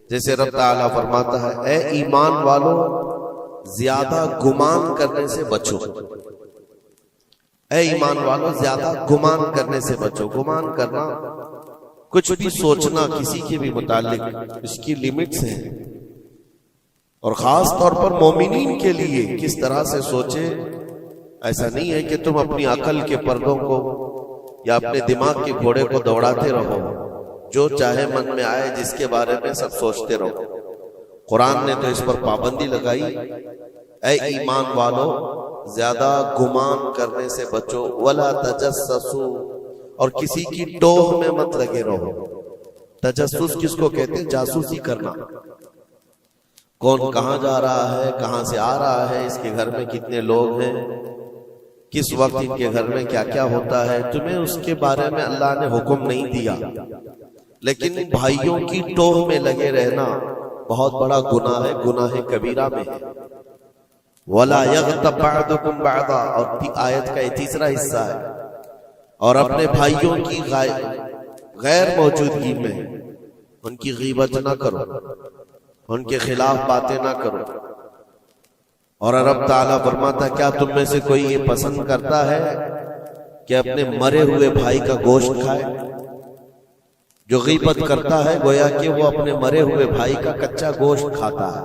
جیسے رب تعالیٰ فرماتا ہے اے ایمان والو زیادہ گمان کرنے سے بچو، اے ایمان والو زیادہ گمان کرنے سے بچو۔ گمان کرنا کچھ بھی سوچنا کسی کے بھی متعلق، اس کی لیمٹس ہیں، اور خاص طور پر مومنین کے لیے کس طرح سے سوچے۔ ایسا نہیں ہے کہ تم اپنی عقل کے پردوں کو یا اپنے دماغ کے گھوڑے کو دوڑاتے رہو، جو چاہے من میں آئے جس کے بارے میں سب سوچتے رہو۔ قرآن نے تو اس پر پابندی لگائی، اے ایمان والو زیادہ گمان کرنے سے بچو، ولا تجسسوا، اور کسی کی ٹوہ میں مت لگے رہو۔ تجسس کس کو کہتے ہیں؟ جاسوسی کرنا، کون کہاں جا رہا ہے، کہاں سے آ رہا ہے، اس کے گھر میں کتنے لوگ ہیں، کس وقت ان کے گھر میں کیا کیا ہوتا ہے، تمہیں اس کے بارے میں اللہ نے حکم نہیں دیا، لیکن بھائیوں کی ٹوہ میں لگے رہنا بہت بڑا گناہ ہے، گناہ کبیرہ میں ہے۔ وَلَا يَغْتَبْ بَعْضُكُمْ بَعْضًا، اور آیت کا یہ تیسرا حصہ ہے، اور اپنے بھائیوں کی غیر موجودگی میں ان کی غیبت نہ کرو، ان کے خلاف باتیں نہ کرو۔ اور رب تعالیٰ فرماتا ہے کیا تم میں سے کوئی یہ پسند کرتا ہے کہ اپنے مرے ہوئے بھائی کا گوشت کھائے؟ جو غیبت کرتا ہے گویا کہ وہ اپنے مرے ہوئے بھائی کا کچا گوشت کھاتا ہے۔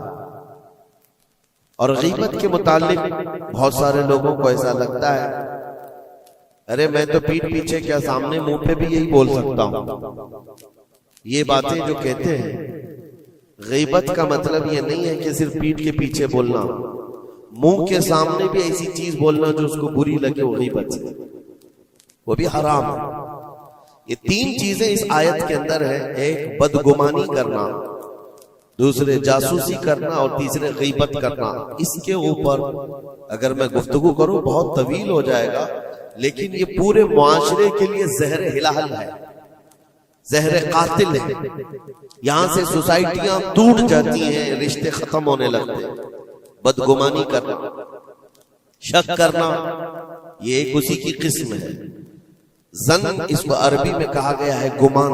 اور غیبت کے متعلق بہت سارے لوگوں کو ایسا لگتا ہے ارے میں تو پیٹھ پیچھے کیا سامنے منہ پہ بھی یہی بول سکتا ہوں۔ یہ باتیں جو کہتے ہیں، غیبت کا مطلب یہ نہیں ہے کہ صرف پیٹھ کے پیچھے بولنا، منہ کے سامنے بھی ایسی چیز بولنا جو اس کو بری لگے، وہ غیبت ہے، وہ بھی حرام ہے۔ یہ تین چیزیں اس آیت کے اندر ہے، ایک بدگمانی کرنا، دوسرے جاسوسی کرنا، اور تیسرے غیبت کرنا۔ اس کے اوپر اگر میں گفتگو کروں بہت طویل ہو جائے گا، لیکن یہ پورے معاشرے کے لیے زہر ہلال ہے، زہر قاتل ہے۔ یہاں سے سوسائٹیاں ٹوٹ جاتی ہیں، رشتے ختم ہونے لگتے ہیں۔ بدگمانی کرنا، شک کرنا، یہ ایک اسی کی قسم ہے۔ ظن اس کو عربی میں کہا گیا ہے گمان،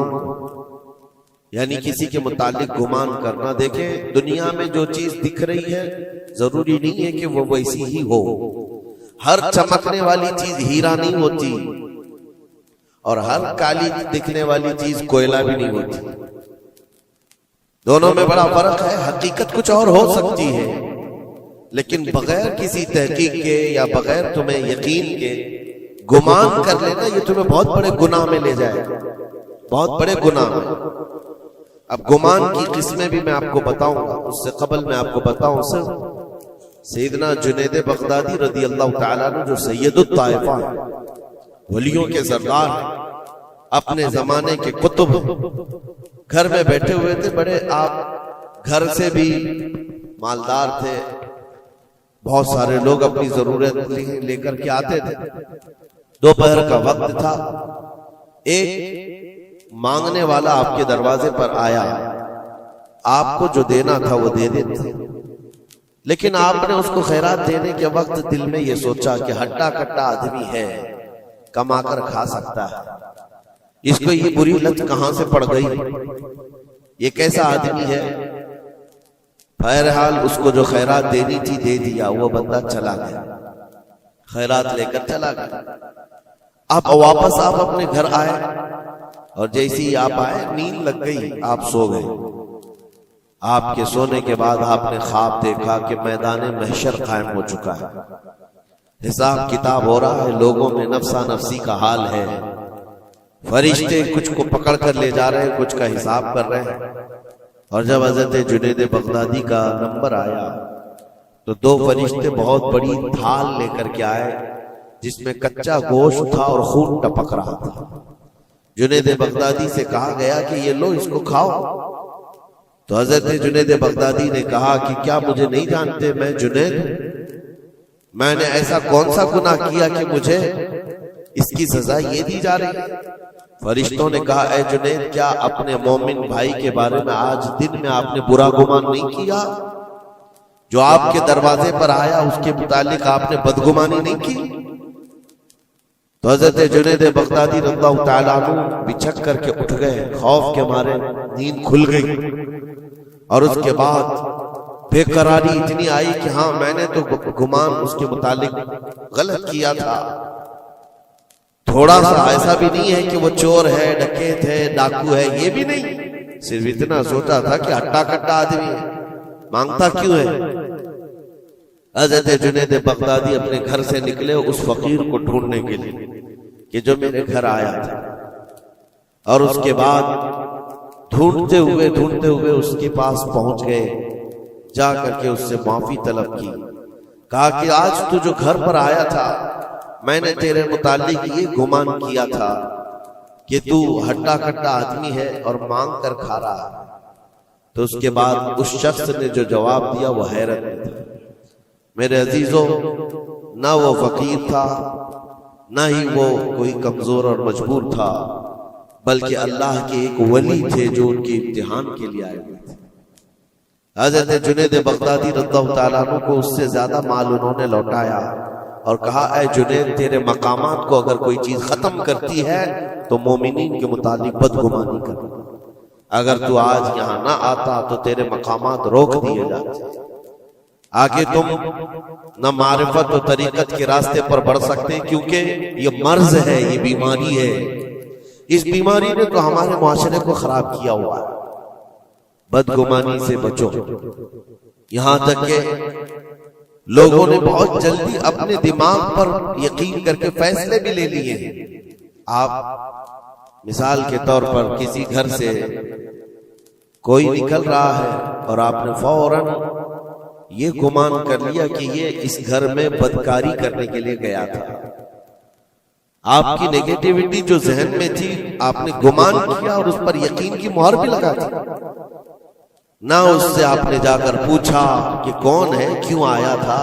یعنی کسی کے متعلق گمان کرنا۔ دیکھیں دنیا میں جو چیز دکھ رہی ہے ضروری نہیں ہے کہ وہ ویسی ہی ہو۔ ہر چمکنے والی چیز ہیرا نہیں ہوتی، اور ہر کالی دکھنے والی چیز کوئلہ بھی نہیں ہوتی۔ دونوں میں بڑا فرق ہے۔ حقیقت کچھ اور ہو سکتی ہے، لیکن بغیر کسی تحقیق کے یا بغیر تمہیں یقین کے گمان کر لینا، یہ تمہیں بہت بڑے گناہ میں لے جائے گا، بہت بڑے گناہ میں۔ اب گمان کی قسمیں بھی میں آپ کو بتاؤں گا، اس سے قبل میں آپ کو بتاؤں صرف سیدنا جنید بغدادی رضی اللہ تعالیٰ عنہ جو سید الطائفہ ہیں، ولیوں کے سردار ہیں، اپنے زمانے کے قطب، گھر میں بیٹھے ہوئے تھے، بڑے آپ گھر سے بھی مالدار تھے، بہت سارے لوگ اپنی ضرورت لے کر کے آتے تھے۔ دوپہر کا وقت تھا، ایک مانگنے والا آپ کے دروازے پر آیا، آپ کو جو دینا تھا وہ دے دیتے، لیکن آپ نے اس کو خیرات دینے کے وقت دل میں یہ سوچا کہ ہٹا کٹا آدمی ہے، کما کر کھا سکتا ہے، اس کو یہ بری لت کہاں سے پڑ گئی، یہ کیسا آدمی ہے۔ بہرحال اس کو جو خیرات دینی تھی دے دیا، وہ بندہ چلا گیا، خیرات لے کر چلا گیا۔ اب واپس آپ اپنے گھر آئے، اور جیسی ہی آپ آئے نیند لگ گئی، آپ سو گئے۔ آپ کے سونے کے بعد آپ نے خواب دیکھا کہ میدان محشر قائم ہو چکا ہے، حساب کتاب ہو رہا ہے، لوگوں میں نفسا نفسی کا حال ہے، فرشتے کچھ کو پکڑ کر لے جا رہے ہیں، کچھ کا حساب کر رہے ہیں۔ اور جب حضرت جنید بغدادی کا نمبر آیا تو دو فرشتے بہت بڑی تھال لے کر کے آئے، جس میں کچا گوشت تھا اور خون ٹپک رہا تھا۔ جنید بغدادی سے کہا گیا کہ یہ لو، اس کو کھاؤ۔ تو حضرت جنید بغدادی نے کہا کہ کیا مجھے نہیں جانتے؟ میں جنید ہوں، میں نے ایسا کون سا گناہ کیا کہ مجھے اس کی سزا یہ دی جا رہی ہے؟ فرشتوں نے کہا اے جنید، کیا اپنے مومن بھائی کے بارے میں آج دن میں آپ نے برا گمان نہیں کیا؟ جو آپ کے دروازے پر آیا اس کے متعلق آپ نے بدگمانی نہیں کی؟ تو حضرت جنید بغدادی رضی اللہ تعالیٰ عنہ بچھک کر کے اٹھ گئے، خوف کے مارے نیند کھل گئی، اور اس کے بعد بے قراری اتنی آئی کہ ہاں میں نے تو گمان اس کے متعلق غلط کیا تھا، تھوڑا سا ایسا بھی نہیں ہے کہ وہ چور ہے، ڈکیت ہے، ڈاکو ہے، یہ بھی نہیں، صرف اتنا سوچا تھا کہ ہٹا کٹا آدمی ہے، مانگتا کیوں ہے۔ حضرت جنید بغدادی اپنے گھر سے نکلے اس فقیر کو ڈھونڈنے کے لیے کہ جو میرے گھر آیا تھا، اور اس کے بعد ڈھونڈتے ہوئے اس کے پاس پہنچ گئے، جا کر کے اس سے معافی طلب کی، کہا کہ آج تو جو گھر پر آیا تھا میں نے تیرے متعلق یہ گمان کیا تھا کہ تو ہٹا کٹا آدمی ہے اور مانگ کر کھا رہا ہے۔ تو اس کے بعد اس شخص نے جو جواب دیا وہ حیرت میں تھا۔ میرے عزیزوں، نہ وہ فقیر تھا، نہ ہی وہ کوئی کمزور اور مجبور تھا، بلکہ اللہ کے ایک ولی تھے جو ان کے امتحان کے لیے آئے ہوئے تھے۔ حضرت جنید بغدادی رضی اللہ تعالیٰ عنہ کو اس سے زیادہ مال انہوں نے لوٹایا اور کہا اے جنید، تیرے مقامات کو اگر کوئی چیز ختم کرتی ہے تو مومنین کے متعلق بدگمانی کر، اگر تو آج یہاں نہ آتا تو تیرے مقامات روک دیے جاتے، آگے تم نہ معرفت و طریقت کے راستے پر بڑھ سکتے، کیونکہ یہ مرض ہے، یہ بیماری ہے، اس بیماری نے تو ہمارے معاشرے کو خراب کیا ہوا ہے۔ بدگمانی سے بچو، یہاں تک کہ لوگوں نے بہت جلدی اپنے دماغ پر یقین کر کے فیصلے بھی لے لیے ہیں۔ آپ مثال کے طور پر کسی گھر سے کوئی نکل رہا ہے اور آپ نے فوراً یہ گمان کر لیا کہ یہ اس گھر میں بدکاری کرنے کے لیے گیا تھا۔ آپ کی نیگیٹیوٹی جو ذہن میں تھی آپ نے گمان کیا اور اس پر یقین کی مہر بھی لگا دی، نہ اس سے آپ نے جا کر پوچھا کہ کون ہے، کیوں آیا تھا۔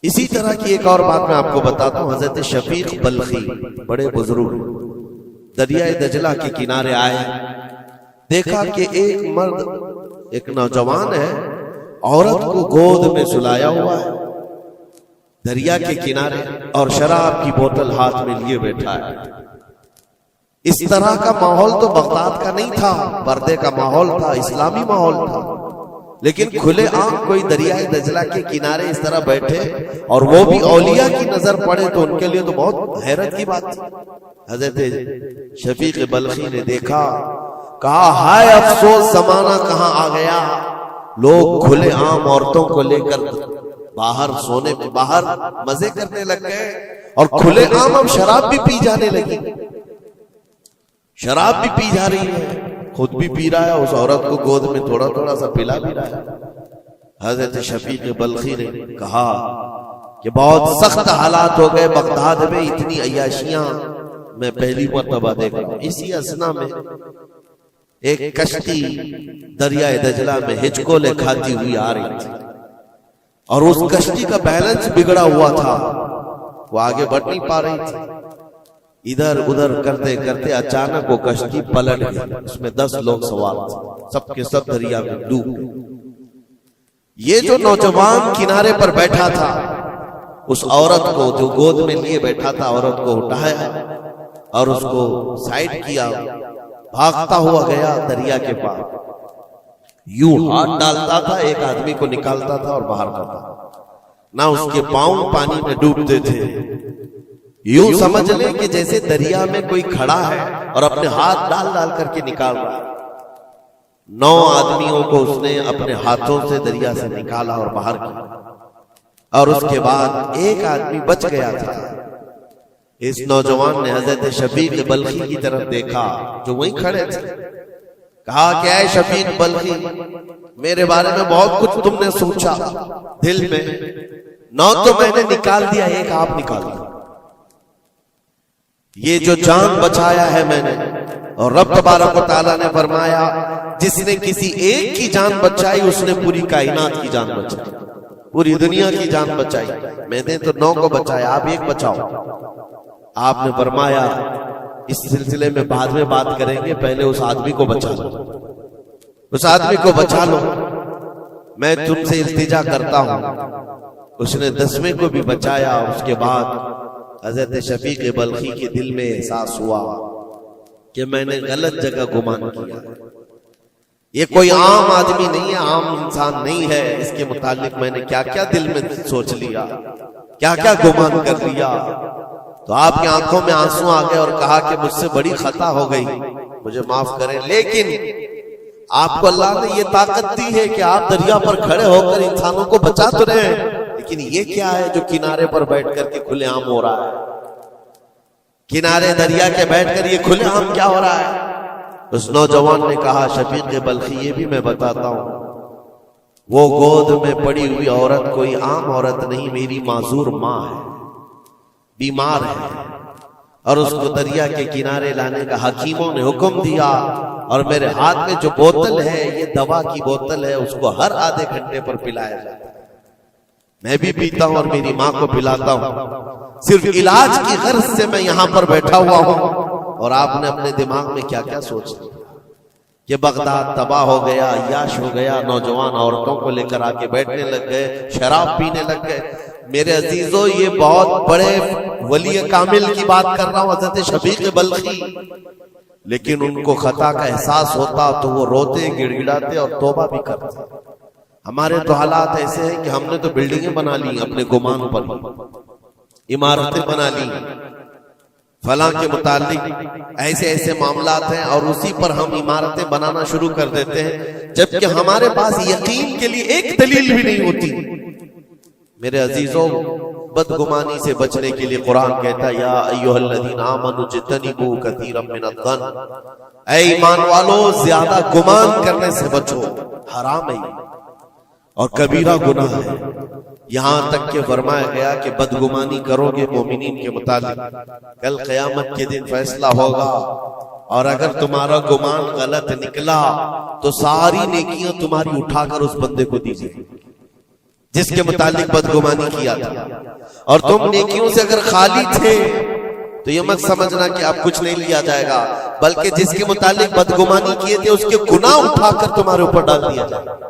اسی طرح کی ایک اور بات میں آپ کو بتاتا ہوں۔ حضرت شفیق بلخی بڑے بزرگ دریائے دجلہ کے کنارے آئے، دیکھا کہ ایک مرد، ایک نوجوان ہے، عورت کو گود میں سلایا ہوا ہے دریا کے کنارے، اور شراب کی بوتل ہاتھ میں لیے بیٹھا ہے۔ اس طرح کا ماحول تو بغداد کا نہیں تھا، پردے کا ماحول تھا، اسلامی ماحول تھا، لیکن کھلے عام کوئی دریائے دجلہ کے کنارے اس طرح بیٹھے اور وہ بھی اولیاء کی نظر پڑے تو ان کے لیے تو بہت حیرت کی بات تھی۔ حضرت شفیق بلخی نے دیکھا، کہا ہائے افسوس، زمانہ کہاں آ گیا، لوگ کھلے عام عورتوں کو لے کر باہر سونے میں باہر مزے کرنے لگ گئے، اور کھلے عام اب شراب بھی پی جانے لگی، شراب بھی پی جا رہی ہے، خود بھی پی رہا ہے، اس عورت کو گود میں تھوڑا تھوڑا سا پلا بھی رہا ہے۔ حضرت شفیق بلخی نے کہا کہ بہت سخت حالات ہو گئے بغداد میں، اتنی عیاشیاں میں پہلی مرتبہ دیکھ رہا ہوں۔ اسی اثنا میں ایک کشتی دریائے دجلہ میں ہچکولے کھاتی ہوئی آ رہی تھی، اور اس کشتی کا بیلنس بگڑا ہوا تھا، وہ آگے بڑھ نہیں پا رہی تھی۔ ادھر ادھر کرتے کرتے اچانک وہ کشتی پلٹ گئی، اس میں 10 لوگ سوار تھے، سب کے سب دریا میں ڈوب گئے۔ یہ جو نوجوان کنارے پر بیٹھا تھا، اس عورت کو جو گود میں لیے بیٹھا تھا، عورت کو اٹھایا اور اس کو سائڈ کیا، بھاگتا ہوا گیا دریا کے پاس، یوں ہاتھ ڈالتا تھا، ایک آدمی کو نکالتا تھا اور باہر کرتا تھا، نہ اس کے پاؤں پانی میں ڈوبتے تھے، یوں سمجھ لیں کہ جیسے دریا میں کوئی کھڑا ہے اور اپنے ہاتھ ڈال ڈال کر کے نکال رہا ہے۔ 9 آدمیوں کو اس نے اپنے ہاتھوں سے دریا سے نکالا اور باہر کیا، اور اس کے بعد ایک آدمی بچ گیا تھا۔ اس نوجوان نے حضرت شفیق بلخی کی طرف دیکھا جو وہیں کھڑے تھے، کہا کہ اے شفیق بلخی، میرے بارے میں بہت کچھ تم نے سوچا دل میں، 9 تو میں نے نکال دیا، ایک آپ نکال دیا، یہ جو جان بچایا ہے میں نے، اور رب تبارک و تعالیٰ نے فرمایا جس نے کسی ایک کی جان بچائی اس نے پوری کائنات کی جان بچائی، پوری دنیا کی جان بچائی، میں نے تو 9 کو بچایا، آپ ایک بچاؤ۔ آپ نے فرمایا اس سلسلے میں بعد میں بات کریں گے، پہلے اس آدمی کو بچا لو، اس آدمی کو بچا لو، میں تم سے التجا کرتا ہوں۔ اس نے 10ویں کو بھی بچایا۔ اس کے بعد حضرت شفیق بلخی کے دل میں احساس ہوا کہ میں نے غلط جگہ گمان کیا، یہ کوئی عام آدمی نہیں ہے، عام انسان نہیں ہے، اس کے متعلق میں نے کیا کیا دل میں سوچ لیا، کیا کیا گمان کر لیا۔ تو آپ کی آنکھوں میں آنسو آ گئے اور کہا کہ مجھ سے بڑی خطا ہو گئی، مجھے معاف کریں، لیکن آپ کو اللہ نے یہ طاقت دی ہے کہ آپ دریا پر کھڑے ہو کر انسانوں کو بچا تو رہے ہیں، لیکن یہ کیا ہے جو کنارے پر بیٹھ کر کے کھلے عام ہو رہا ہے؟ کنارے دریا کے بیٹھ کر یہ کھلے عام کیا ہو رہا ہے؟ اس نوجوان نے کہا شفیق بلخی یہ بھی میں بتاتا ہوں، وہ گود میں پڑی ہوئی عورت کوئی عام عورت نہیں، میری معذور ماں ہے، بیمار ہے، اور اس کو دریا کے کنارے لانے کا حکیموں نے حکم دیا، اور میرے ہاتھ میں جو بوتل ہے یہ دوا کی بوتل ہے، اس کو ہر آدھے گھنٹے پر پلایا جاتا ہے، میں بھی پیتا ہوں اور میری ماں کو پلاتا ہوں، صرف علاج کی غرض سے میں یہاں پر بیٹھا ہوا ہوں۔ اور آپ نے اپنے دماغ میں کیا کیا سوچ لیا کہ بغداد تباہ ہو گیا، عیاش ہو گیا، نوجوان عورتوں کو لے کر آگے بیٹھنے لگ گئے، شراب پینے لگ گئے۔ میرے عزیزو یہ بہت بڑے ولی کامل کی بات کر رہا ہوں، حضرت شفیق بلخی، لیکن ان کو خطا کا احساس ہوتا تو وہ روتے، گڑ گڑاتے اور توبہ بھی کرتے۔ ہمارے تو حالات ایسے ہیں کہ ہم نے تو بلڈنگیں بنا لی اپنے گمان پر، عمارتیں بنا لی، فلاں کے متعلق ایسے ایسے معاملات ہیں، اور اسی پر ہم عمارتیں بنانا شروع کر دیتے ہیں، جبکہ ہمارے پاس یقین کے لیے ایک دلیل بھی نہیں ہوتی۔ میرے عزیزوں، بدگمانی سے بچنے کے لیے قرآن کہتا ہے یا ایھا الذین آمنوا اجتنبوا کثیرا من الظن، اے ایمان والو زیادہ گمان کرنے سے بچو، حرام ہے اور کبیرہ گناہ ہے۔ یہاں تک کہ فرمایا گیا کہ بدگمانی کرو گے مومنین کے متعلق، کل قیامت کے دن فیصلہ ہوگا، اور اگر تمہارا گمان غلط نکلا تو ساری نیکیاں تمہاری اٹھا کر اس بندے کو دیجیے جس کے متعلق بدگمانی کیا تھا، اور تم نیکیوں سے اگر خالی تھے تو یہ مت سمجھنا کہ اب کچھ نہیں لیا جائے گا، بلکہ جس کے متعلق بدگمانی کیے تھے اس کے گناہ اٹھا کر تمہارے اوپر ڈال دیا جائے گا۔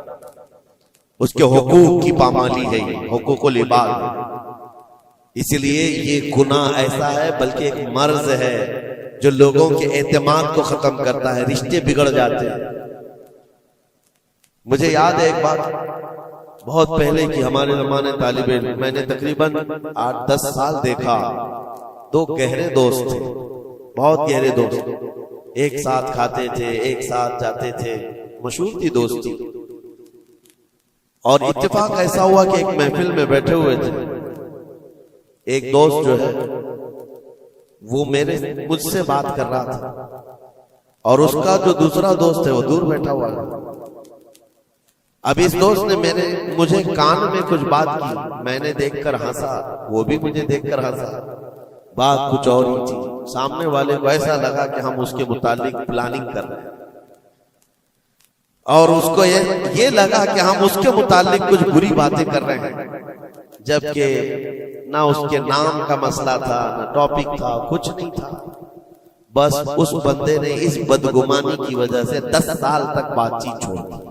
اس کے حقوق کی پامالی ہے، حقوق العباد ہے۔ اس لیے یہ گناہ ایسا ہے بلکہ ایک مرض ہے جو لوگوں کے اعتماد کو ختم کرتا ہے، رشتے بگڑ جاتے ہیں۔ مجھے یاد ہے ایک بات بہت پہلے کی، ہمارے زمانے طالب علم، میں نے تقریباً 8-10 سال دیکھا، دو گہرے دوست تھے، بہت گہرے دوست، ایک ساتھ کھاتے تھے، ایک ساتھ جاتے تھے، مشہور تھی دوستی۔ اور اتفاق ایسا ہوا کہ ایک محفل میں بیٹھے ہوئے تھے، ایک دوست جو ہے وہ مجھ سے بات کر رہا تھا، اور اس کا جو دوسرا دوست ہے وہ دور بیٹھا ہوا ہے۔ اب اس دوست نے مجھے کان میں کچھ بات کی، میں نے دیکھ کر ہنسا، وہ بھی مجھے دیکھ کر ہنسا، بات کچھ اور ہی تھی۔ سامنے والے کو ایسا لگا کہ ہم اس کے متعلق پلاننگ کر رہے ہیں، اور اس کو یہ لگا کہ ہم اس کے متعلق کچھ بری باتیں کر رہے ہیں، جبکہ نہ اس کے نام کا مسئلہ تھا، نہ ٹاپک تھا، کچھ نہیں تھا۔ بس اس بندے نے اس بدگمانی کی وجہ سے 10 سال تک بات چیت چھوڑ دی۔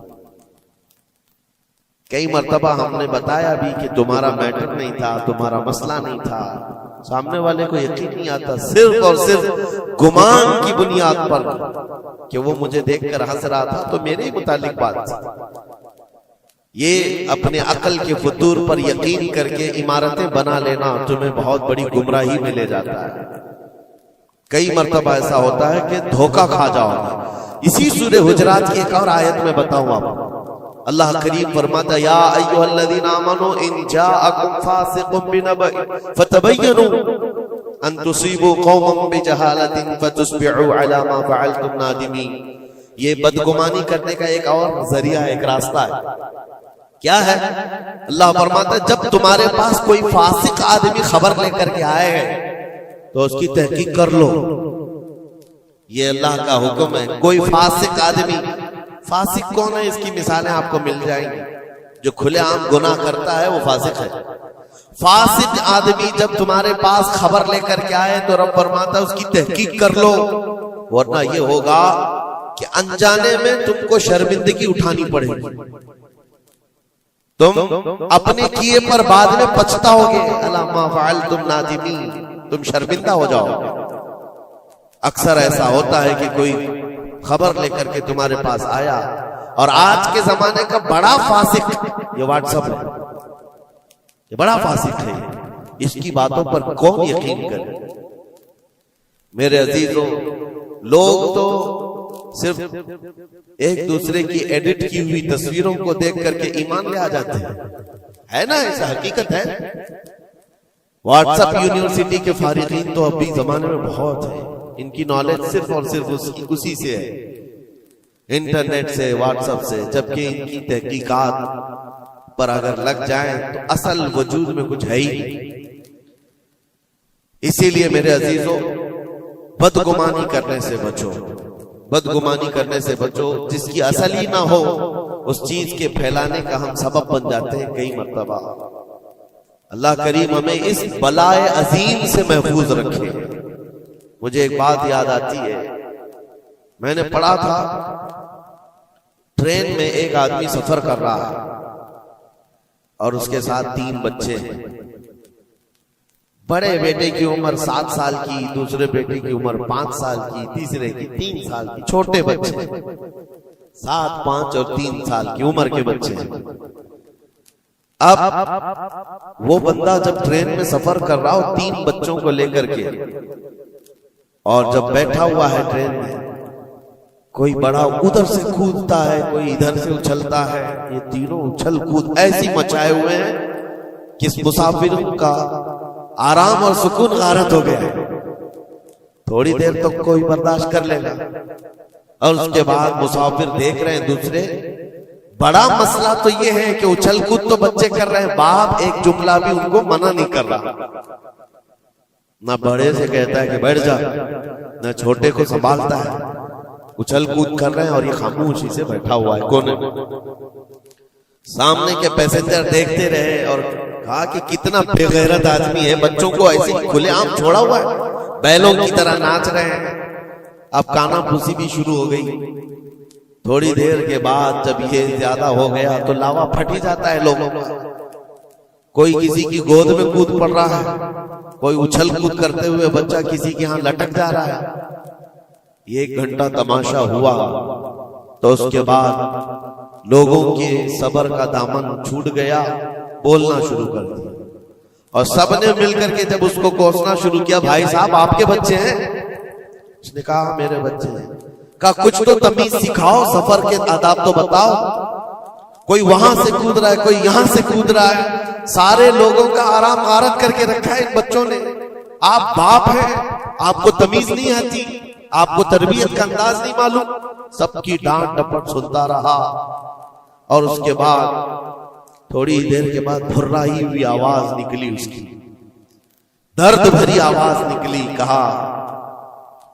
کئی مرتبہ ہم نے بتایا بھی کہ تمہارا میٹر نہیں تھا، تمہارا مسئلہ نہیں تھا، سامنے والے کو یقین نہیں آتا، صرف اور صرف گمان کی بنیاد پر کہ وہ مجھے دیکھ کر ہنس رہا تھا تو میرے ہی متعلق بات تھی۔ یہ اپنے عقل کے فطور پر یقین کر کے عمارتیں بنا لینا تمہیں بہت بڑی گمراہی میں لے جاتا ہے۔ کئی مرتبہ ایسا ہوتا ہے کہ دھوکہ کھا جاؤ۔ اسی سورہ حجرات کی ایک اور آیت میں بتاؤں آپ کو، اللہ کریم فرماتا ہے یا ایھا الذین آمنوا ان جاءکم فاسق بنبأ فتبینوا ان تصیبوا قوما بجہالۃ فتصبحوا علی ما فعلتم نادمین۔ یہ بدگمانی کرنے کا ایک اور ذریعہ ہے، ایک راستہ ہے۔ کیا ہے؟ اللہ فرماتا ہے جب تمہارے پاس کوئی فاسق آدمی خبر لے کر کے آئے گا تو اس کی تحقیق کر لو۔ یہ اللہ کا حکم ہے۔ کوئی فاسق آدمی، فاسق کون ہے؟ اس کی مثالیں آپ کو مل جائیں گی۔ جو کھلے عام گناہ کرتا ہے وہ فاسق ہے۔ فاسق آدمی جب تمہارے پاس خبر لے کر کے آئے تو رب فرماتا ہے اس کی تحقیق کر لو، ورنہ یہ ہوگا کہ انجانے میں تم کو شرمندگی اٹھانی پڑے گی، تم اپنے کیے پر بعد میں پچھتاؤ گے، الا ما فعلتم نادمین، تم شرمندہ ہو جاؤ گے۔ اکثر ایسا ہوتا ہے کہ کوئی خبر لے کر کے تمہارے پاس آیا اور آج کے زمانے کا بڑا فاسق یہ واٹس ایپ ہے، یہ بڑا فاسق ہے، اس کی باتوں پر کون یقین کرے؟ میرے عزیزوں، لوگ تو صرف ایک دوسرے کی ایڈٹ کی ہوئی تصویروں کو دیکھ کر کے ایمان لے آ جاتے ہیں، ہے نا؟ ایسا حقیقت ہے۔ واٹس ایپ یونیورسٹی کے فارغین تو ابھی زمانے میں بہت ہیں، ان کی نالج صرف اور صرف اسی سے ہے، انٹرنیٹ سے، واٹس ایپ سے، جبکہ ان کی تحقیقات پر اگر لگ جائیں تو اصل وجود میں کچھ ہے ہی نہیں۔ اسی لیے میرے عزیزوں، بدگمانی کرنے سے بچو، بدگمانی کرنے سے بچو، جس کی اصل ہی نہ ہو اس چیز کے پھیلانے کا ہم سبب بن جاتے ہیں کئی مرتبہ۔ اللہ کریم ہمیں اس بلائے عظیم سے محفوظ رکھے۔ مجھے ایک بات یاد آتی ہے، میں نے پڑھا تھا ٹرین میں ایک آدمی سفر کر رہا ہے اور اس کے ساتھ 3 بچے ہیں۔ بڑے بیٹے کی عمر 7 سال کی، دوسرے بیٹے کی عمر 5 سال کی، تیسرے کی 3 سال کی، چھوٹے بچے 7، 5 اور 3 سال کی عمر کے بچے ہیں۔ اب وہ بندہ جب ٹرین میں سفر کر رہا ہو 3 بچوں کو لے کر کے، اور جب بیٹھا ہوا ہے ٹرین میں، کوئی بڑا ادھر سے کودتا ہے، کوئی ادھر سے اچھلتا ہے، یہ تینوں اچھل کود ایسی مچائے ہوئے ہیں کہ اس مسافر کا آرام اور سکون غارت ہو گیا ہے۔ تھوڑی دیر تک کوئی برداشت کر لے گا، اور اس کے بعد مسافر دیکھ رہے ہیں دوسرے۔ بڑا مسئلہ تو یہ ہے کہ اچھل کود تو بچے کر رہے ہیں، باپ ایک جملہ بھی ان کو منع نہیں کر رہا، نہ بڑے سے کہتا ہے کہ بیٹھ جا، نہ چھوٹے کو سنبھالتا ہے۔ اچھل کود کر رہے ہیں اور یہ خاموشی سے بیٹھا ہوا ہے کونے میں۔ سامنے کے پیسنجر دیکھتے رہے اور کہا کہ کتنا بے غیرت آدمی ہے، بچوں کو ایسے کھلے عام چھوڑا ہوا ہے، بیلوں کی طرح ناچ رہے ہیں۔ اب کانا پھوسی بھی شروع ہو گئی۔ تھوڑی دیر کے بعد جب یہ زیادہ ہو گیا تو لاوا پھٹ ہی جاتا ہے لوگوں کا۔ کوئی کسی کی گود میں کود پڑ رہا ہے، کوئی اچھل کود کرتے ہوئے بچہ کسی کے ہاں لٹک جا رہا ہے۔ 1 گھنٹہ تماشا ہوا تو اس کے بعد لوگوں کے صبر کا دامن چھوٹ گیا، بولنا شروع کر دیا، اور سب نے مل کر کے جب اس کو کوسنا شروع کیا، بھائی صاحب آپ کے بچے ہیں؟ اس نے کہا میرے بچے ہیں۔ کہا کچھ تو تمیز سکھاؤ، سفر کے آداب تو بتاؤ، کوئی وہاں سے کود رہا ہے، کوئی یہاں سے کود رہا ہے، سارے لوگوں کا آرام غارت کر کے رکھا ہے ان بچوں نے۔ آپ باپ ہیں، آپ کو تمیز نہیں آتی، آپ کو تربیت کا انداز نہیں معلوم۔ سب کی ڈانٹ ڈپٹ سنتا رہا، اور اس کے بعد تھوڑی دیر کے بعد بھرائی ہوئی آواز نکلی، اس کی درد بھری آواز نکلی۔ کہا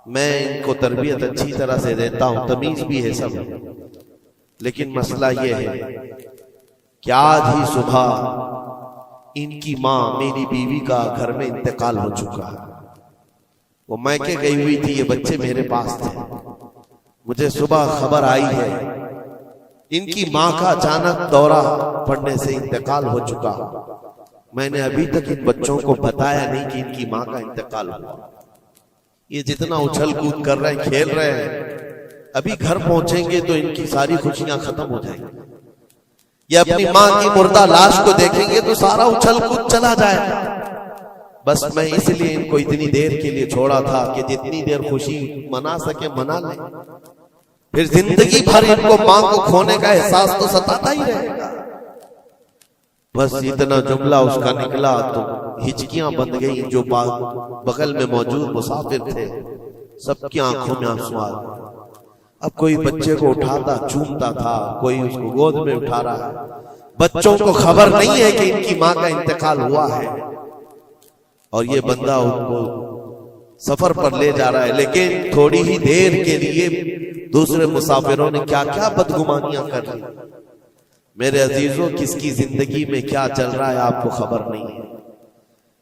میں ان کو تربیت اچھی طرح سے دیتا ہوں، تمیز بھی ہے سب، لیکن مسئلہ یہ ہے کہ آج ہی صبح ان کی ماں میری بیوی کا گھر میں انتقال ہو چکا ہے۔ وہ میکے گئی ہوئی تھی، یہ بچے میرے پاس تھے، مجھے صبح خبر آئی ہے ان کی ماں کا اچانک دورہ پڑنے سے انتقال ہو چکا۔ میں نے ابھی تک ان بچوں کو بتایا نہیں کہ ان کی ماں کا انتقال ہوا۔ یہ جتنا اچھل کود کر رہے ہیں، کھیل رہے ہیں، ابھی گھر پہنچیں گے تو ان کی ساری خوشیاں ختم ہو جائیں گی۔ یہ اپنی ماں کی مردہ لاش کو دیکھیں گے تو سارا اچھل کود چلا جائے گا۔ بس میں اس لیے ان کو اتنی دیر کے لیے چھوڑا تھا کہ جتنی دیر خوشی منا سکے منا لیں، پھر زندگی بھر ان کو ماں کو کھونے کا احساس تو ستاتا ہی رہے گا۔ بس اتنا جملہ اس کا نکلا تو ہچکیاں بند گئی۔ جو بغل میں موجود مسافر تھے سب کی آنکھوں میں آنسو آ گئے۔ اب کوئی بچے کو اٹھاتا چومتا تھا، کوئی اس کو گود میں اٹھا رہا ہے۔ بچوں کو خبر نہیں ہے کہ ان کی ماں کا انتقال ہوا ہے، اور یہ بندہ ان کو سفر پر لے جا رہا ہے۔ لیکن تھوڑی ہی دیر کے لیے دوسرے مسافروں نے کیا کیا بدگمانیاں کر لی۔ میرے عزیزوں، کس کی زندگی میں کیا چل رہا ہے آپ کو خبر نہیں ہے۔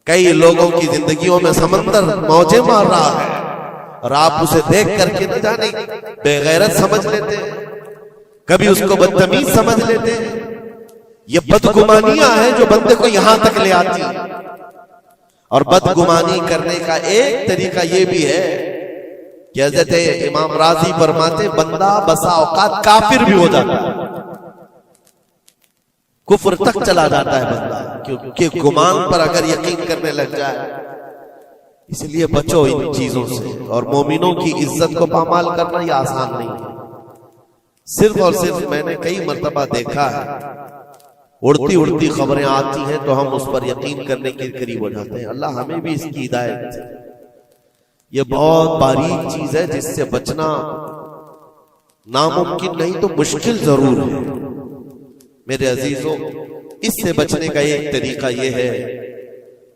کئی لوگوں کی زندگیوں میں سمندر موجیں مار رہا ہے، اور آپ اسے دیکھ کر کے نہ جانے بے غیرت سمجھ لیتے ہیں، کبھی اس کو بدتمیز سمجھ لیتے ہیں۔ یہ بدگمانیاں ہیں جو بندے کو یہاں تک لے آتی ہیں۔ اور بدگمانی کرنے کا ایک طریقہ یہ بھی ہے کہ حضرت امام راضی فرماتے بندہ بسا اوقات کافر بھی ہو جاتا ہے۔ کفر تک چلا جاتا ہے بندہ، کیونکہ گمان پر اگر یقین کرنے لگ جائے. اس لیے بچو ان چیزوں سے. اور مومنوں کی عزت کو پامال کرنا یہ آسان نہیں ہے. صرف اور صرف میں نے کئی مرتبہ دیکھا ہے اڑتی اڑتی خبریں آتی ہیں تو ہم اس پر یقین کرنے کے قریب ہو جاتے ہیں. اللہ ہمیں بھی اس کی ہدایت. یہ بہت باریک چیز ہے جس سے بچنا ناممکن نہیں تو مشکل ضرور ہے. میرے عزیزوں، اس سے بچنے کا ایک طریقہ یہ ہے،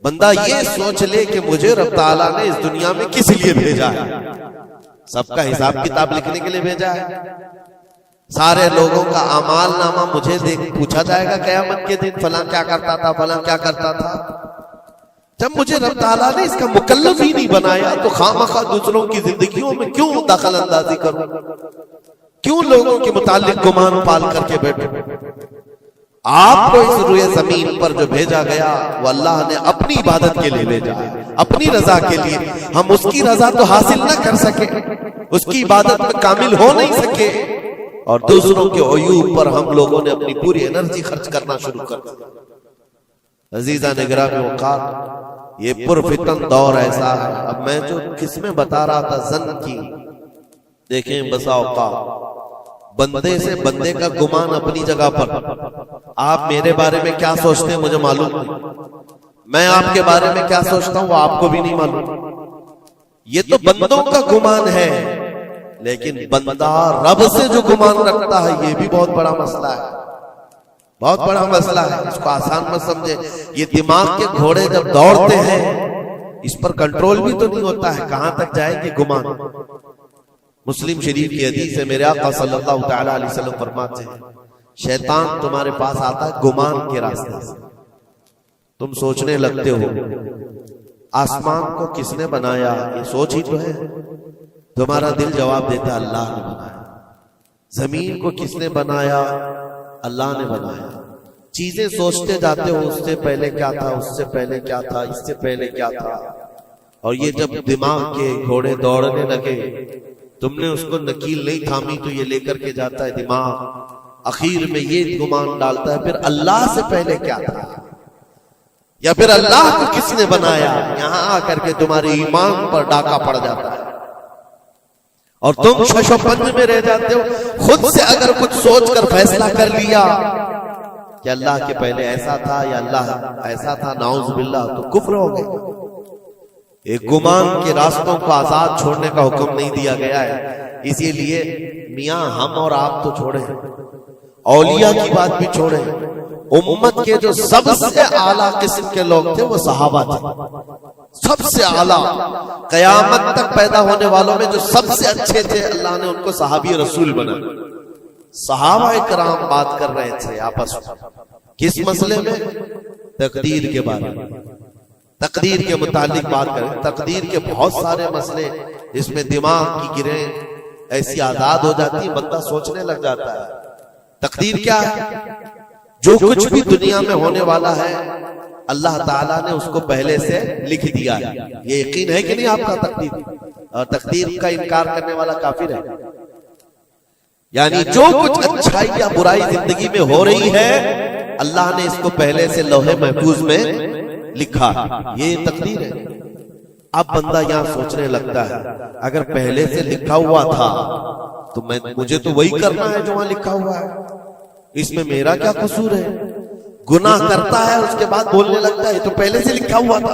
بندہ یہ سوچ لے کہ مجھے رب تعالیٰ نے اس دنیا میں کس لیے بھیجا ہے. سب کا حساب کتاب لکھنے کے لیے بھیجا ہے. سارے لوگوں کا اعمال نامہ مجھے پوچھا جائے گا قیامت کے دن، فلاں کیا کرتا تھا، فلاں کیا کرتا تھا. جب مجھے رب تعالیٰ نے اس کا مکلف ہی نہیں بنایا تو خامخواہ دوسروں کی زندگیوں میں کیوں دخل اندازی کروں، کیوں لوگوں کے متعلق گمان پال کر کے بیٹھوں. آپ کو اس روئے زمین پر جو بھیجا گیا وہ اللہ نے اپنی عبادت کے لیے بھیجا ہے، اپنی رضا کے لیے. ہم اس کی رضا تو حاصل نہ کر سکے، اس کی عبادت میں کامل ہو نہیں سکے، اور دوسروں کے عیوب پر ہم لوگوں نے اپنی پوری انرجی خرچ کرنا شروع کر دیا. عزیزان گرامی وقار، یہ پرفتن دور ایسا ہے. اب میں جو قسمیں بتا رہا تھا زن کی، دیکھیں بسا اوقات بندے سے بندے کا گمان اپنی جگہ پر. آپ میرے بارے میں کیا سوچتے ہیں مجھے معلوم نہیں، میں آپ کے بارے میں کیا سوچتا ہوں وہ آپ کو بھی نہیں معلوم. یہ تو بندوں کا گمان ہے، لیکن بندہ رب سے جو گمان رکھتا ہے یہ بھی بہت بڑا مسئلہ ہے، بہت بڑا مسئلہ ہے. اس کو آسان مت سمجھے. یہ دماغ کے گھوڑے جب دوڑتے ہیں اس پر کنٹرول بھی تو نہیں ہوتا ہے، کہاں تک جائے گی گمان. مسلم شریف کی حدیث ہے، میرے آقا صلی اللہ تعالی علیہ وسلم فرماتے ہیں شیطان تمہارے پاس آتا ہے گمان کے راستے سے. تم سوچنے لگتے ہو آسمان کو کس نے بنایا، یہ سوچ ہی تو ہے. تمہارا دل جواب دیتا اللہ نے بنایا. زمین کو کس نے بنایا، اللہ نے بنایا. چیزیں سوچتے جاتے ہو اس سے پہلے کیا تھا، اس سے پہلے کیا تھا، اس سے پہلے کیا تھا. اور یہ جب دماغ کے گھوڑے دوڑنے لگے، تم نے اس کو نکیل نہیں تھامی تو یہ لے کر کے جاتا ہے دماغ. اخیر میں یہ گمان ڈالتا ہے پھر اللہ سے پہلے کیا تھا، یا پھر اللہ کو کس نے بنایا. یہاں آ کر کے تمہارے ایمان پر ڈاکہ پڑ جاتا ہے اور تم شش و پنج میں رہ جاتے ہو. خود سے اگر کچھ سوچ کر فیصلہ کر لیا کہ اللہ کے پہلے ایسا تھا یا اللہ ایسا تھا، نعوذ باللہ، تو کفر ہو گئے. ایک گمان کے راستوں کو آزاد چھوڑنے کا حکم نہیں دیا گیا ہے. اسی لیے میاں ہم اور آپ تو چھوڑیں، اولیاء کی بات بھی چھوڑیں. امت کے جو سب سے اعلیٰ قسم کے لوگ تھے وہ صحابہ تھے. سب سے اعلیٰ قیامت تک پیدا ہونے والوں میں جو سب سے اچھے تھے اللہ نے ان کو صحابی رسول بنا. صحابہ کرام بات کر رہے تھے آپس میں کس مسئلے میں، تقدیر کے بارے میں. تقدیر کے متعلق بات کریں. تقدیر کے بہت سارے مسئلے جس میں دماغ کی گرہیں ایسی آزاد ہو جاتی، بندہ سوچنے لگ جاتا ہے. تقدیر کیا ہے؟ جو کچھ بھی دنیا میں ہونے والا ہے اللہ تعالیٰ نے اس کو پہلے سے لکھ دیا ہے. یہ یقین ہے کہ نہیں آپ کا تقدیر؟ اور تقدیر کا انکار کرنے والا کافر ہے. یعنی جو کچھ اچھائی یا برائی زندگی میں ہو رہی ہے اللہ نے اس کو پہلے سے لوح محفوظ میں لکھا، یہ تقدیر ہے. اب بندہ یہاں سوچنے لگتا ہے اگر پہلے سے لکھا ہوا تھا تو مجھے تو وہی کرنا ہے جو وہاں لکھا ہوا ہے، اس میں میرا کیا قصور ہے. گناہ کرتا ہے اس کے بعد بولنے لگتا ہے تو پہلے سے لکھا ہوا تھا.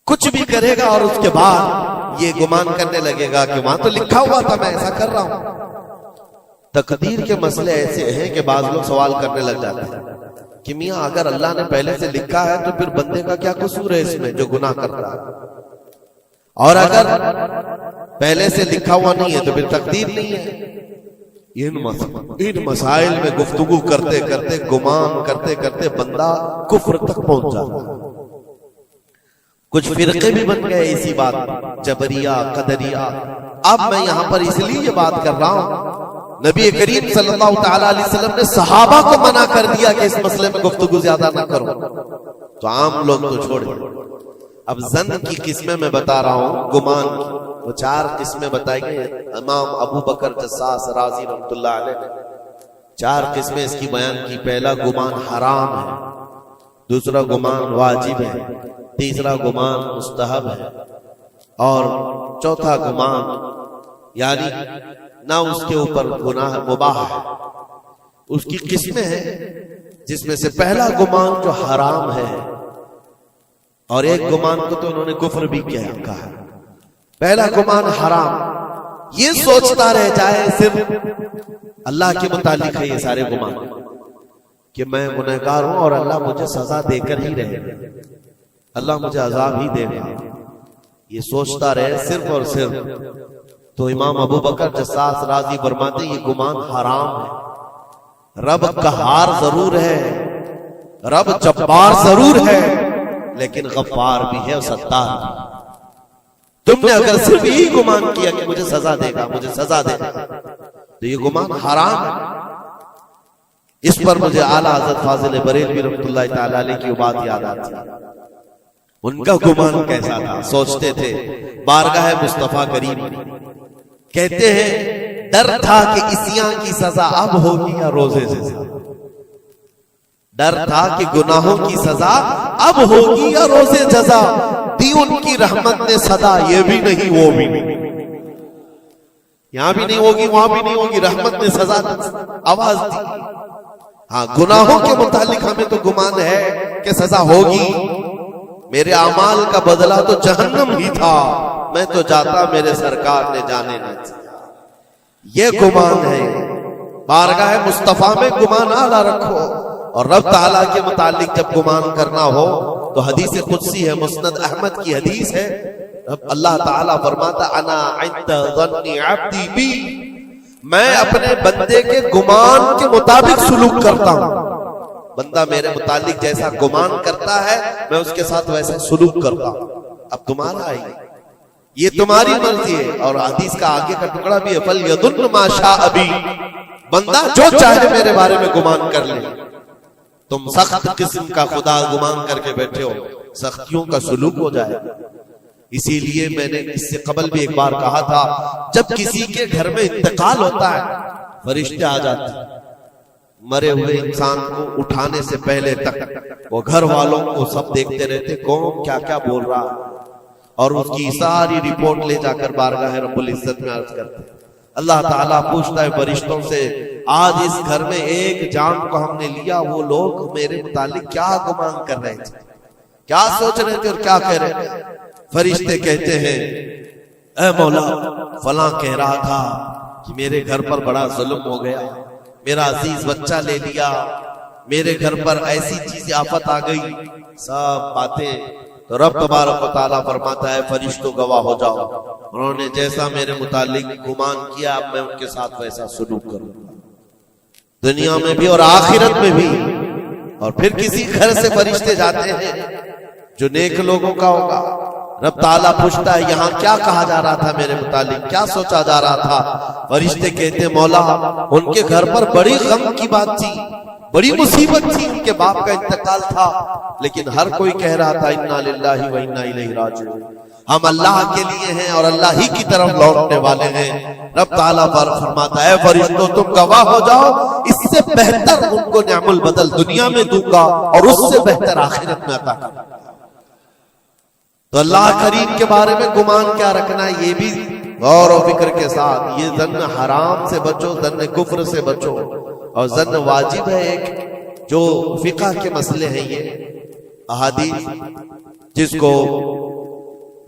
کچھ بھی کرے گا اور اس کے بعد یہ گمان کرنے لگے گا کہ وہاں تو لکھا ہوا تھا میں ایسا کر رہا ہوں. تقدیر کے مسئلے ایسے ہیں کہ بعض لوگ سوال کرنے لگ جاتے ہیں کہ میاں اگر اللہ نے پہلے سے لکھا ہے تو پھر بندے کا کیا قصور ہے اس میں جو گناہ کر رہا ہے، اور اگر پہلے سے لکھا ہوا نہیں ہے تو پھر تقدیر نہیں ہے. ان مسائل میں گفتگو کرتے کرتے گمان کرتے کرتے بندہ کفر تک پہنچ جاتا ہے. کچھ فرقے بھی بن گئے اسی بات، جبریہ، قدریہ. اب میں یہاں پر اس لیے یہ بات کر رہا ہوں نبی کریم صلی اللہ تعالی علیہ وسلم نے صحابہ کو منع کر دیا کہ اس مسئلے میں گفتگو زیادہ نہ کرو، تو عام لوگ تو چھوڑیں. اب زن کی قسمیں میں بتا رہا ہوں، گمان کی وہ 4 قسمیں بتائی گئی. امام ابو بکر جساس رازی رحمۃ اللہ علیہ نے 4 قسمیں اس کی بیان کی. پہلا گمان حرام ہے، دوسرا گمان واجب ہے، تیسرا گمان مستحب ہے، اور چوتھا گمان یعنی نہ اس کے اوپر گناہ مباح ہے. اس کی قسمیں ہیں جس میں سے پہلا گمان جو حرام ہے، اور ایک گمان کو تو انہوں نے کفر بھی کہا ہے. پہلا گمان حرام، یہ سوچتا رہ جائے صرف اللہ کے متعلق ہے یہ سارے گمان کہ میں گنہگار ہوں اور اللہ مجھے سزا دے کر ہی رہے گا، اللہ مجھے عذاب ہی دے گا، یہ سوچتا رہے صرف اور صرف. تو امام ابو بکر جساس رازی فرماتے یہ گمان حرام ہے. رب قہار ضرور ہے، رب جبار ضرور ہے، لیکن غفار بھی ہے اور ستار بھی. تم نے اگر صرف یہی گمان کیا کہ مجھے سزا دے گا، مجھے سزا دے گا، تو یہ گمان حرام ہے. اس پر مجھے اعلیٰ حضرت فاضل بریلوی رحمۃ اللہ تعالی علیہ کی بات یاد آتی ہے. ان کا گمان کیسا تھا؟ سوچتے تھے بارگاہ مصطفیٰ کریم، کہتے ہیں ڈر تھا کہ عصیاں کی سزا اب ہوگی یا روزے سے زیادہ. ڈر تھا کہ گناہوں کی سزا اب ہوگی یا روزے جزا. دی ان کی رحمت نے صدا، یہ بھی نہیں وہ بھی نہیں، یہاں بھی نہیں ہوگی وہاں بھی نہیں ہوگی، رحمت نے سزا آواز دی. ہاں گناہوں کے متعلق ہمیں تو گمان ہے کہ سزا ہوگی. میرے اعمال کا بدلہ تو جہنم ہی تھا، میں تو جاتا میرے سرکار نے جانے نہ دیا. یہ گمان ہے. بارگاہ مصطفیٰ میں گمان اعلیٰ رکھو، اور رب تعالیٰ کے متعلق جب گمان کرنا ہو تو حدیث قدسی ہے، مسند احمد کی حدیث ہے. اللہ تعالیٰ فرماتا انا عند ظن عبدی بی، میں اپنے بندے کے گمان کے مطابق سلوک کرتا ہوں. بندہ میرے متعلق جیسا گمان کرتا ہے میں اس کے ساتھ ویسا سلوک کرتا ہوں. اب تمہارا ہے، یہ تمہاری مرضی ہے. اور حدیث کا آگے کا ٹکڑا بھی ہے فَلْيَظُنُّ مَا شَاءَ بِي، بندہ جو چاہے میرے بارے میں گمان کر لے. تم سخت قسم کا خدا گمان کر کے بیٹھے ہو، سختیوں کا سلوک ہو جائے. اسی لیے میں نے اس سے قبل بھی ایک بار کہا تھا، جب کسی کے گھر میں انتقال ہوتا ہے فرشتے آ جاتے ہیں. مرے ہوئے انسان کو اٹھانے سے پہلے تک وہ گھر والوں کو سب دیکھتے رہتے کون کیا کیا بول رہا ہے، اور اس کی ساری رپورٹ لے جا کر بارگاہ رب العزت میں عرض کرتے ہیں. اللہ تعالیٰ پوچھتا ہے فرشتوں سے آج اس گھر میں ایک جان کو ہم نے لیا، وہ لوگ میرے متعلق کیا گمان کر رہے تھے، کیا سوچ رہے تھے اور کیا کہہ رہے تھے. فرشتے کہتے ہیں اے مولا فلاں کہہ رہا تھا کہ میرے گھر پر بڑا ظلم ہو گیا، میرا عزیز بچہ لے لیا، میرے گھر پر ایسی چیز آفت آ گئی، سب باتیں. تو رب تبارک و تعالیٰ فرماتا ہے فرشتوں گواہ ہو جاؤ، انہوں نے جیسا میرے متعلق گمان کیا اب میں ان کے ساتھ ویسا سلوک کروں گا، دنیا میں بھی اور آخرت میں بھی. اور پھر کسی گھر سے فرشتے جاتے ہیں جو نیک لوگوں کا ہوگا. رب تعالیٰ پوچھتا ہے یہاں کیا کہا جا رہا تھا میرے متعلق، کیا سوچا جا رہا تھا. فرشتے کہتے ہیں مولا ان کے گھر پر بڑی غم کی بات تھی، بڑی مصیبت تھی، ان کے باپ کا انتقال تھا، لیکن ہر کوئی کہہ رہا تھا انا للہ و انا الیہ راجعون، ہم اللہ کے لیے ہیں اور اللہ ہی کی طرف لوٹنے والے ہیں. رب تعالیٰ فرماتا ہے فرشتوں تم گواہ ہو جاؤ، اس سے بہتر ان کو نعم البدل دنیا میں دوں گا اور اس سے بہتر آخرت میں عطا کروں گا. تو اللہ کریم کے بارے میں گمان کیا رکھنا ہے، یہ بھی غور و فکر کے ساتھ. یہ ظن حرام سے بچو، ظن کفر سے بچو. اور ظن واجب ہے ایک جو فقہ کے مسئلے ہیں، یہ احادیث جس کو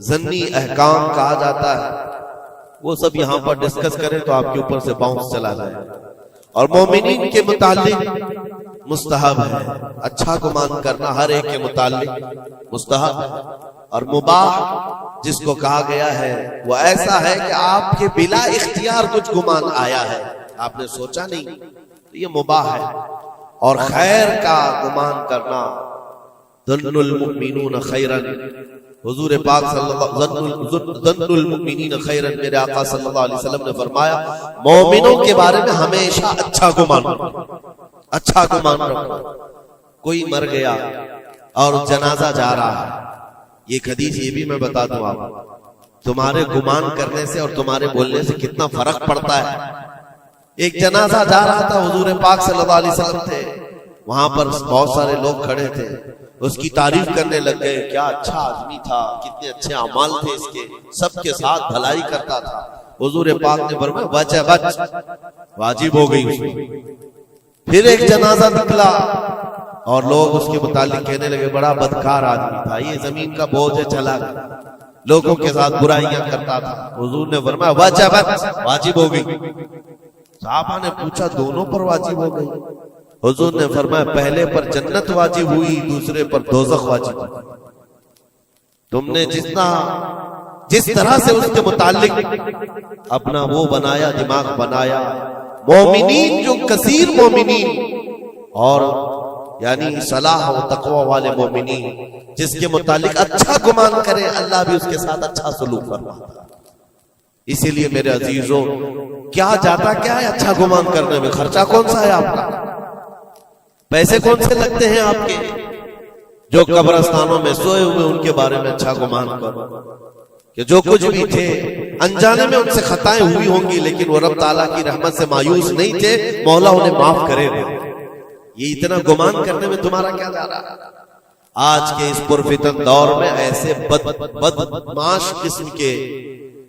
ظنی احکام کہا جاتا ہے وہ سب یہاں پر ڈسکس کریں تو آپ کے اوپر سے باؤنس چلا جائے. اور مومنین کے متعلق مستحب ہے، اچھا گمان کرنا ہر ایک کے متعلق مستحب ہے. اور مباح جس کو کہا گیا ہے وہ ایسا ہے کہ آپ کے بلا اختیار کچھ گمان آیا ہے، آپ نے سوچا نہیں، تو یہ مباح ہے. اور خیر کا گمان کرنا، ظن المؤمنون خیرا، حضور پاک صلی اللہ ظن المؤمنین خیرا، میرے آقا صلی اللہ علیہ وسلم نے فرمایا مومنوں کے بارے میں ہمیشہ اچھا گمان رکھو، اچھا گمان رکھو. کوئی مر گیا اور جنازہ جا رہا ہے، یہ حدیث یہ بھی میں بتا دوں آپ، تمہارے گمان کرنے سے اور تمہارے بولنے سے کتنا فرق پڑتا ہے. ایک جنازہ جا رہا تھا، حضور پاک صلی اللہ علیہ وسلم تھے وہاں پر، بہت سارے لوگ کھڑے تھے، اس کی تعریف کرنے لگ گئے، کیا اچھا آدمی تھا، کتنے اچھے اعمال تھے اس کے، سب کے ساتھ بھلائی کرتا تھا۔ حضور پاک نے فرمایا وجبت، واجب ہو گئی اس میں۔ پھر ایک جنازہ نکلا اور لوگ اس کے متعلق کہنے لگے بڑا بدکار آدمی تھا، یہ زمین کا بوجھ ہے، چلا گیا، لوگوں کے ساتھ برائیاں کرتا تھا۔ حضور نے فرمایا وجبت، واجب ہو گئی۔ صحابہ نے پوچھا دونوں پر واجب ہو گئی؟ حضور نے فرمایا پہلے پر جنت واجب ہوئی، دوسرے پر دوزخ واجب ہوئی۔ تم نے جس طرح سے اس کے متعلق اپنا وہ بنایا، دماغ بنایا، مومنین جو کثیر مومنین اور یعنی صلاح و تقوی والے مومنین جس کے متعلق اچھا گمان کرے، اللہ بھی اس کے ساتھ اچھا سلوک فرماتا ہے۔ اسی لیے میرے عزیزوں، کیا جاتا کیا ہے اچھا گمان کرنے میں؟ خرچہ کون سا ہے آپ کا؟ پیسے کون سے لگتے ہیں آپ کے؟ جو قبرستانوں میں سوئے ہوئے ان کے بارے میں اچھا گمان کرو کہ جو کچھ بھی تھے انجانے میں ان سے خطائیں ہوئی ہوں گی، لیکن وہ رب تعالیٰ کی رحمت سے مایوس نہیں تھے، مولا انہیں معاف کرے گا۔ یہ اتنا گمان کرنے میں تمہارا کیا جا رہا ہے؟ آج کے اس پرفتن دور میں ایسے بدمعاش قسم کے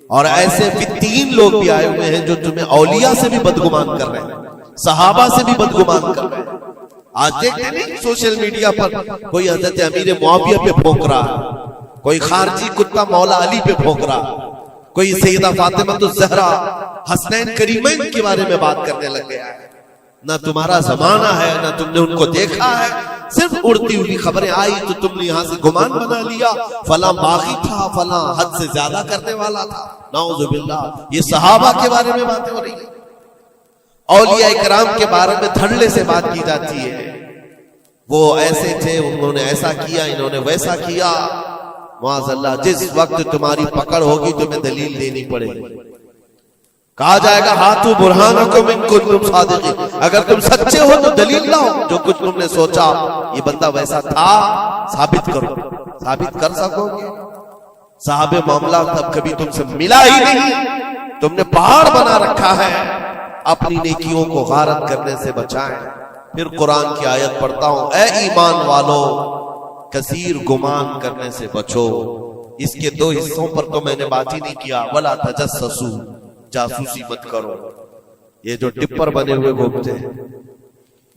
اور ایسے فتین لوگ بھی آئے ہوئے ہیں جو تمہیں اولیاء سے بھی بدگمان کر رہے ہیں، صحابہ سے بھی بدگمان کر رہے ہیں۔ آج دیکھتے نہیں سوشل میڈیا پر کوئی حضرت امیر معاویہ پہ بھونک رہا ہے، کوئی خارجی کتا مولا علی پہ بھونک رہا ہے، کوئی سیدہ فاطمہ الزہرا حسنین کریمین کے بارے میں بات کرنے لگ گیا ہے۔ نہ تمہارا زمانہ ہے، نہ تم نے ان کو دیکھا ہے، صرف اڑتی ہوئی خبریں آئی تو تم نے یہاں سے گمان بنا لیا، فلاں باغی تھا، فلاں حد سے زیادہ کرنے والا تھا۔ نعوذ باللہ، یہ صحابہ کے بارے میں باتیں ہو رہی ہیں، اولیاء اکرام کے بارے میں دھڑلے سے بات کی جاتی ہے، وہ ایسے تھے، انہوں نے ایسا کیا، انہوں نے ویسا کیا۔ معاذ اللہ، جس وقت تمہاری پکڑ ہوگی تمہیں دلیل دینی پڑے گی، کہا جائے گا ہاتھو برہانکم ان کنتم صادقین، اگر تم سچے ہو تو دلیل لاؤ، جو کچھ تم نے سوچا یہ بندہ ویسا تھا ثابت کرو۔ ثابت کر سکو گے؟ صاحب معاملہ تب کبھی تم سے ملا ہی نہیں، تم نے پہاڑ بنا رکھا ہے۔ اپنی نیکیوں کو غارت کرنے سے بچائیں۔ پھر قرآن کی آیت پڑھتا ہوں، اے ایمان والو کثیر گمان کرنے سے بچو۔ اس کے دو حصوں پر تو میں نے بات ہی نہیں کیا، ولا تجسسو، جاسوسی مت کرو۔ یہ جو ٹپر بنے ہوئے گھومتے ہیں،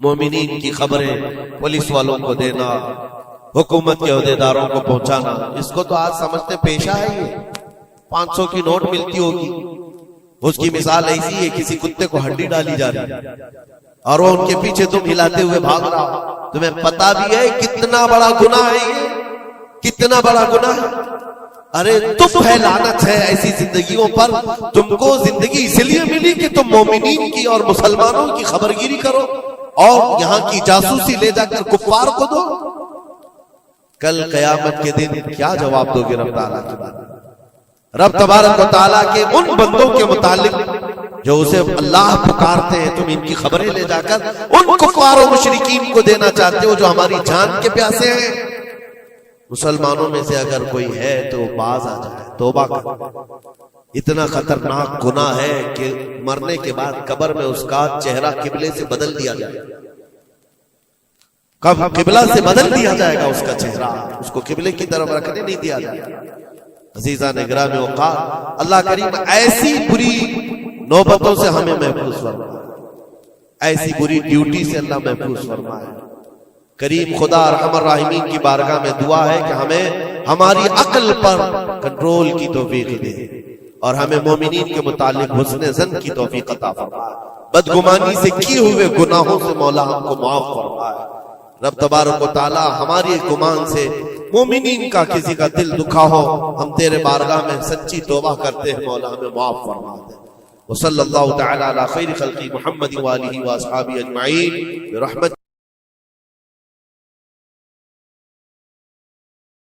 مومنین کی خبریں پولیس والوں کو دینا، حکومت کے عہدیداروں کو پہنچانا، اس کو تو آج سمجھتے پیشہ ہے۔ یہ 500 کی نوٹ ملتی ہوگی، اس کی مثال ایسی ہے، کسی کتے کو ہڈی ڈالی جا رہی ہے اور وہ ان کے پیچھے تم ہلاتے ہوئے بھاگ رہا ہو، تمہیں پتا بھی ہے کتنا بڑا گناہ ہے، یہ کتنا بڑا گناہ ہے۔ ارے تم ہے، لعنت ہے ایسی زندگیوں پر۔ تم کو زندگی اس لیے ملی کہ تم مومنین کی اور مسلمانوں کی خبرگیری کرو اور یہاں کی جاسوسی لے جا کر کفار کو دو۔ کل قیامت کے دن کیا جواب دو گے رب تعالیٰ کے بارے میں؟ رب تبارک و تعالیٰ کے ان بندوں کے متعلق جو اسے اللہ پکارتے ہیں، تم ان کی خبریں لے جا کر ان کفار و مشرکین کو دینا چاہتے ہو جو ہماری جان کے پیاسے ہیں۔ مسلمانوں میں سے اگر کوئی ہے تو باز آ جائے، توبہ کر۔ اتنا خطرناک گناہ ہے کہ مرنے کے بعد قبر میں اس کا چہرہ قبلے سے بدل دیا جائے، قبلہ سے بدل دیا جائے گا اس کا چہرہ، اس کو قبلے کی طرف رکھنے نہیں دیا جائے گا۔ عزیزان گرامی اوقات، اللہ کریم ایسی بری نوبتوں سے ہمیں محفوظ فرمائے، ایسی بری ڈیوٹی سے اللہ محفوظ فرمائے۔ کریم خدا ارحم الراحمین کی بارگاہ میں دعا ہے کہ ہمیں ہماری عقل پر کنٹرول کی توفیق دے اور ہمیں مومنین کے متعلق حسن ظن کی توفیق عطا فرمائے، بدگمانی سے کیے ہوئے گناہوں سے مولا ہم کو معاف فرمائے۔ رب تبارک و تعالی ہماری گمان سے مومنین کا کسی کا دل دکھا ہو، ہم تیرے بارگاہ میں سچی توبہ کرتے ہیں، مولا ہمیں معاف فرما دے۔ وصلی اللہ تعالی علی خیر خلقی محمد وآلہ واصحابہ اجمعین برحمتہ۔